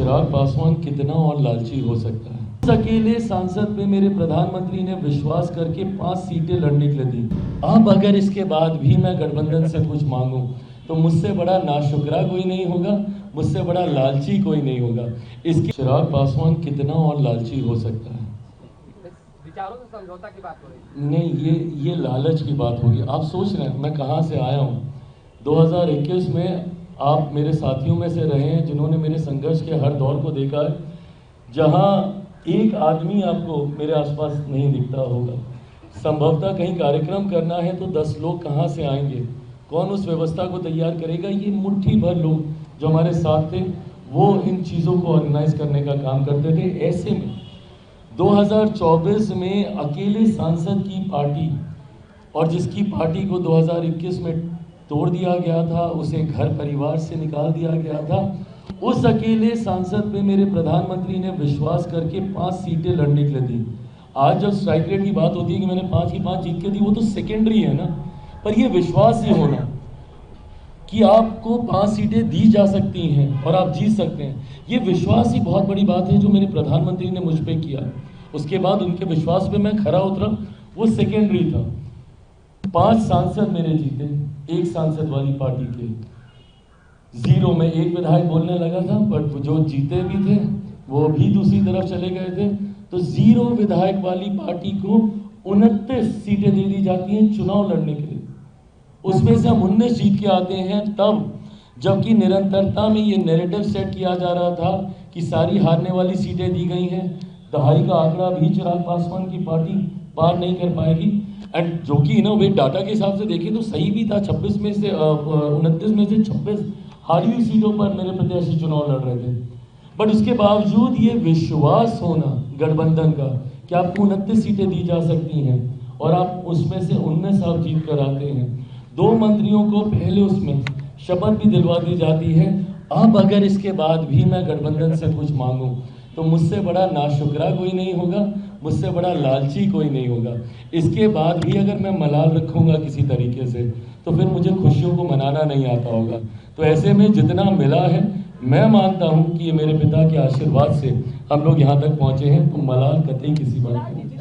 चिराग पासवान कितना और लालची हो सकता है। उस अकेले सांसद पे मेरे प्रधानमंत्री ने विश्वास करके 5 सीटें लड़ने के लिए दी। अब अगर इसके बाद भी मैं गठबंधन से कुछ मांगूं तो मुझसे बड़ा नाशुक्रा कोई नहीं होगा, मुझसे बड़ा लालची कोई नहीं होगा। इसके चिराग पासवान कितना और लालची हो सकता है। विचारों से समझौता की बात हो रही है। नहीं, ये लालच की बात होगी। आप सोच रहे हैं मैं कहाँ से आया हूँ। 2021 में आप मेरे साथियों में से रहे हैं जिन्होंने मेरे संघर्ष के हर दौर को देखा है, जहाँ एक आदमी आपको मेरे आसपास नहीं दिखता होगा। संभवतः कहीं कार्यक्रम करना है तो 10 लोग कहाँ से आएंगे, कौन उस व्यवस्था को तैयार करेगा। ये मुट्ठी भर लोग जो हमारे साथ थे वो इन चीज़ों को ऑर्गेनाइज करने का काम करते थे। ऐसे में 2024 में अकेले सांसद की पार्टी, और जिसकी पार्टी को 2021 में तोड़ दिया गया था, उसे घर परिवार से निकाल दिया गया था, उस अकेले सांसद पे मेरे प्रधानमंत्री ने विश्वास करके 5 सीटें लड़ने के लिए दी। आज जब स्ट्राइक रेट की बात होती है कि मैंने 5 की 5 जीत के दी, वो तो सेकेंडरी है ना, पर ये विश्वास ही होना कि आपको 5 सीटें दी जा सकती हैं और आप जीत सकते हैं, ये विश्वास ही बहुत बड़ी बात है जो मेरे प्रधानमंत्री ने मुझ पर किया। उसके बाद उनके विश्वास पे मैं खरा उतरा, वो सेकेंडरी था। 5 सांसद मेरे जीते, एक सांसद वाली पार्टी के 0 में एक विधायक बोलने लगा था, बट जो जीते भी थे वो भी दूसरी तरफ चले गए थे। तो 0 विधायक वाली पार्टी को 29 सीटें दे दी जाती हैं चुनाव लड़ने के लिए। उसमें से हम 19 जीत के आते हैं तब, जबकि निरंतरता में ये नैरेटिव सेट किया जा रहा था कि सारी हारने वाली सीटें दी गई हैं, दहाई का आंकड़ा भी चिराग पासवान की पार्टी पार नहीं कर पाएगी। एंड जो कि वे डाटा के हिसाब से देखें तो सही भी था। 29 में से 26 हारी हुई सीटों पर मेरे प्रत्याशी चुनाव लड़ रहे थे। बट उसके बावजूद ये विश्वास होना गठबंधन का कि आपको 29 सीटें दी जा सकती हैं और आप उसमें से 19 आप जीत कर आते हैं। 2 मंत्रियों को पहले उसमें शपथ भी दिलवा दी जाती है। अब अगर इसके बाद भी मैं गठबंधन से कुछ मांगूं तो मुझसे बड़ा नाशुक्रा कोई नहीं होगा, मुझसे बड़ा लालची कोई नहीं होगा। इसके बाद भी अगर मैं मलाल रखूंगा किसी तरीके से तो फिर मुझे खुशियों को मनाना नहीं आता होगा। तो ऐसे में जितना मिला है, मैं मानता हूं कि ये मेरे पिता के आशीर्वाद से हम लोग यहाँ तक पहुँचे हैं, तो मलाल कतई किसी बात की नहीं।